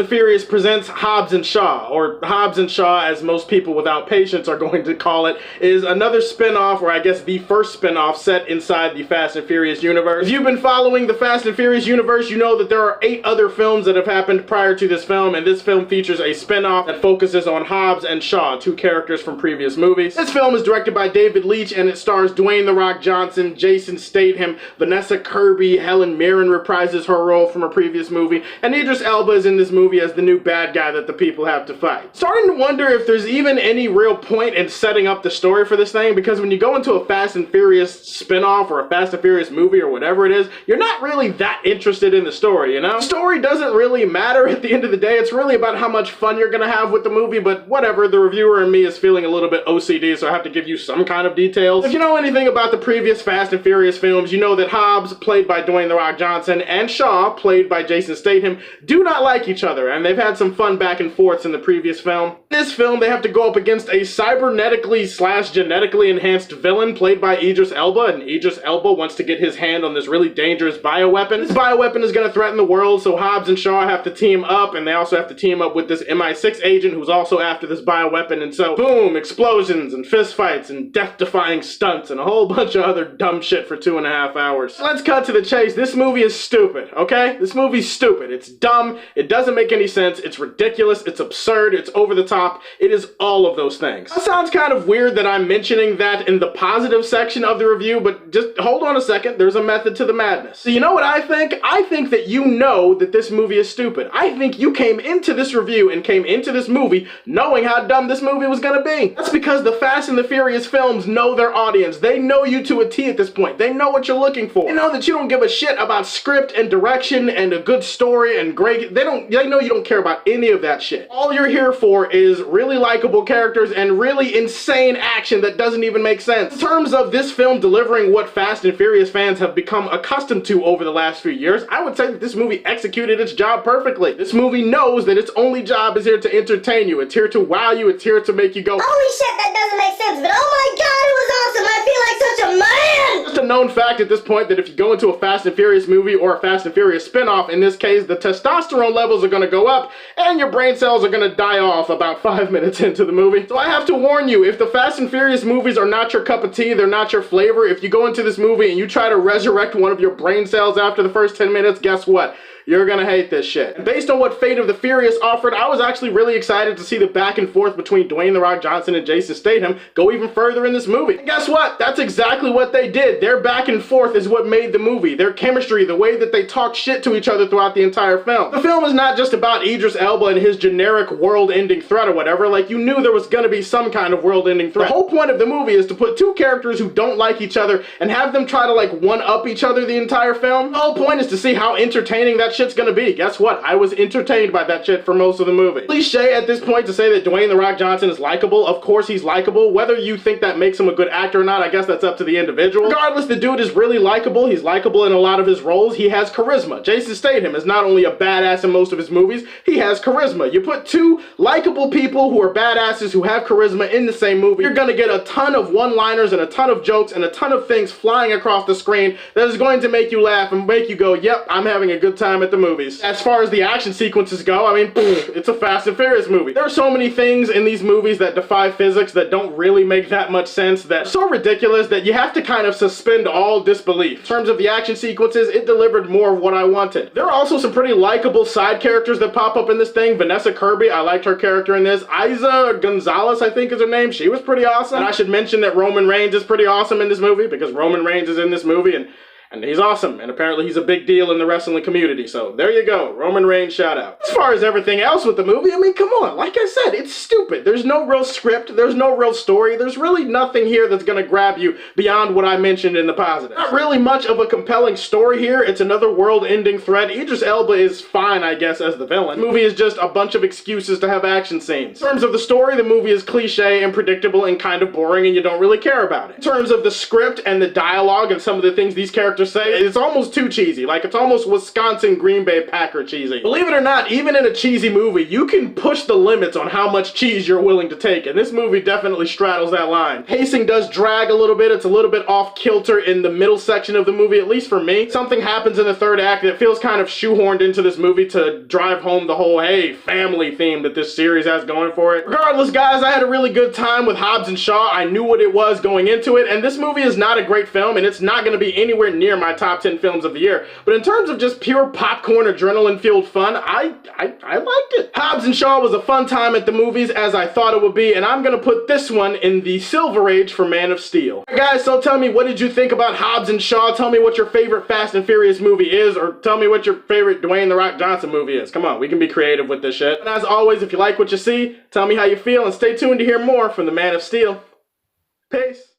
and the Furious presents Hobbs and Shaw, or Hobbs and Shaw as most people without patience are going to call it, is another spin-off, or I guess the first spin-off set inside the Fast and Furious universe. If you've been following the Fast and Furious universe, you know that there are 8 other films that have happened prior to this film, and this film features a spin-off that focuses on Hobbs and Shaw, 2 characters from previous movies. This film is directed by David Leitch, and it stars Dwayne "The Rock" Johnson, Jason Statham, Vanessa Kirby, Helen Mirren reprises her role from a previous movie, and Idris Elba is in this movie as the new bad guy that the people have to fight. Starting to wonder if there's even any real point in setting up the story for this thing, because when you go into a Fast and Furious spin-off or a Fast and Furious movie or whatever it is, you're not really that interested in the story, you know? The story doesn't really matter at the end of the day. It's really about how much fun you're gonna have with the movie, but whatever, the reviewer in me is feeling a little bit OCD, so I have to give you some kind of details. If you know anything about the previous Fast and Furious films, you know that Hobbs, played by Dwayne "The Rock" Johnson, and Shaw, played by Jason Statham, do not like each other, and they've had some fun back and forths in the previous film. In this film, they have to go up against a cybernetically/genetically enhanced villain played by Idris Elba, and Idris Elba wants to get his hand on this really dangerous bioweapon. This bioweapon is going to threaten the world, so Hobbs and Shaw have to team up, and they also have to team up with this MI6 agent who's also after this bioweapon, and so, boom, explosions and fistfights and death-defying stunts and a whole bunch of other dumb shit for 2.5 hours. Let's cut to the chase. This movie is stupid, okay? This movie's stupid. It's dumb. It doesn't make any sense. It's ridiculous. It's absurd. It's over the top. It is all of those things. It sounds kind of weird that I'm mentioning that in the positive section of the review, but just hold on a second. There's a method to the madness. So you know what I think? I think that you know that this movie is stupid. I think you came into this review and came into this movie knowing how dumb this movie was gonna be. That's because the Fast and the Furious films know their audience. They know you to a T at this point. They know what you're looking for. They know that you don't give a shit about script and direction and a good story and great. They know you don't care about any of that shit. All you're here for is really likable characters and really insane action that doesn't even make sense. In terms of this film delivering what Fast and Furious fans have become accustomed to over the last few years, I would say that this movie executed its job perfectly. This movie knows that its only job is here to entertain you. It's here to wow you. It's here to make you go, holy shit, that doesn't make sense, but oh my god, it was awesome. I feel like such a man. It's a known fact at this point that if you go into a Fast and Furious movie or a Fast and Furious spin-off, in this case, the testosterone levels are going to go up and your brain cells are going to die off about 5 minutes into the movie. So I have to warn you, if the Fast and Furious movies are not your cup of tea, they're not your flavor, if you go into this movie and you try to resurrect one of your brain cells after the first 10 minutes, guess what? You're gonna hate this shit. And based on what Fate of the Furious offered, I was actually really excited to see the back and forth between Dwayne "The Rock" Johnson and Jason Statham go even further in this movie. And guess what? That's exactly what they did. Their back and forth is what made the movie. Their chemistry, the way that they talk shit to each other throughout the entire film. The film is not just about Idris Elba and his generic world-ending threat or whatever. Like, you knew there was gonna be some kind of world-ending threat. The whole point of the movie is to put 2 characters who don't like each other and have them try to, like, one-up each other the entire film. The whole point is to see how entertaining that shit's gonna be. Guess what? I was entertained by that shit for most of the movie. Cliche at this point to say that Dwayne "The Rock" Johnson is likable. Of course he's likable. Whether you think that makes him a good actor or not, I guess that's up to the individual. Regardless, the dude is really likable. He's likable in a lot of his roles. He has charisma. Jason Statham is not only a badass in most of his movies, he has charisma. You put 2 likable people who are badasses who have charisma in the same movie, you're gonna get a ton of one-liners and a ton of jokes and a ton of things flying across the screen that is going to make you laugh and make you go, yep, I'm having a good time at the movies. As far as the action sequences go, I mean, it's a Fast and Furious movie. There are so many things in these movies that defy physics that don't really make that much sense, that are so ridiculous that you have to kind of suspend all disbelief. In terms of the action sequences, it delivered more of what I wanted. There are also some pretty likable side characters that pop up in this thing. Vanessa Kirby, I liked her character in this. Isa Gonzalez, I think is her name. She was pretty awesome. And I should mention that Roman Reigns is pretty awesome in this movie, because Roman Reigns is in this movie, and he's awesome, and apparently he's a big deal in the wrestling community, so there you go, Roman Reigns shout out. As far as everything else with the movie, I mean, come on, like I said, it's stupid. There's no real script, there's no real story, there's really nothing here that's gonna grab you beyond what I mentioned in the positive. Not really much of a compelling story here, it's another world-ending threat. Idris Elba is fine, I guess, as the villain. The movie is just a bunch of excuses to have action scenes. In terms of the story, the movie is cliche and predictable and kind of boring, and you don't really care about it. In terms of the script and the dialogue and some of the things these characters characters say. It's almost too cheesy. Like, it's almost Wisconsin Green Bay Packer cheesy. Believe it or not, even in a cheesy movie, you can push the limits on how much cheese you're willing to take, and this movie definitely straddles that line. Pacing does drag a little bit. It's a little bit off kilter in the middle section of the movie, at least for me. Something happens in the third act that feels kind of shoehorned into this movie to drive home the whole, hey, family theme that this series has going for it. Regardless, guys, I had a really good time with Hobbs Shaw. I knew what it was going into it, and this movie is not a great film, and it's not going to be anywhere near my top 10 films of the year. But in terms of just pure popcorn, adrenaline-fueled fun, I liked it. Hobbs Shaw was a fun time at the movies, as I thought it would be, and I'm going to put this one in the Silver Age for Man of Steel. Alright, guys, so tell me, what did you think about Hobbs Shaw? Tell me what your favorite Fast and Furious movie is, or tell me what your favorite Dwayne "The Rock" Johnson movie is. Come on, we can be creative with this shit. And as always, if you like what you see, tell me how you feel, and stay tuned to hear more from the Man of Steel. Peace.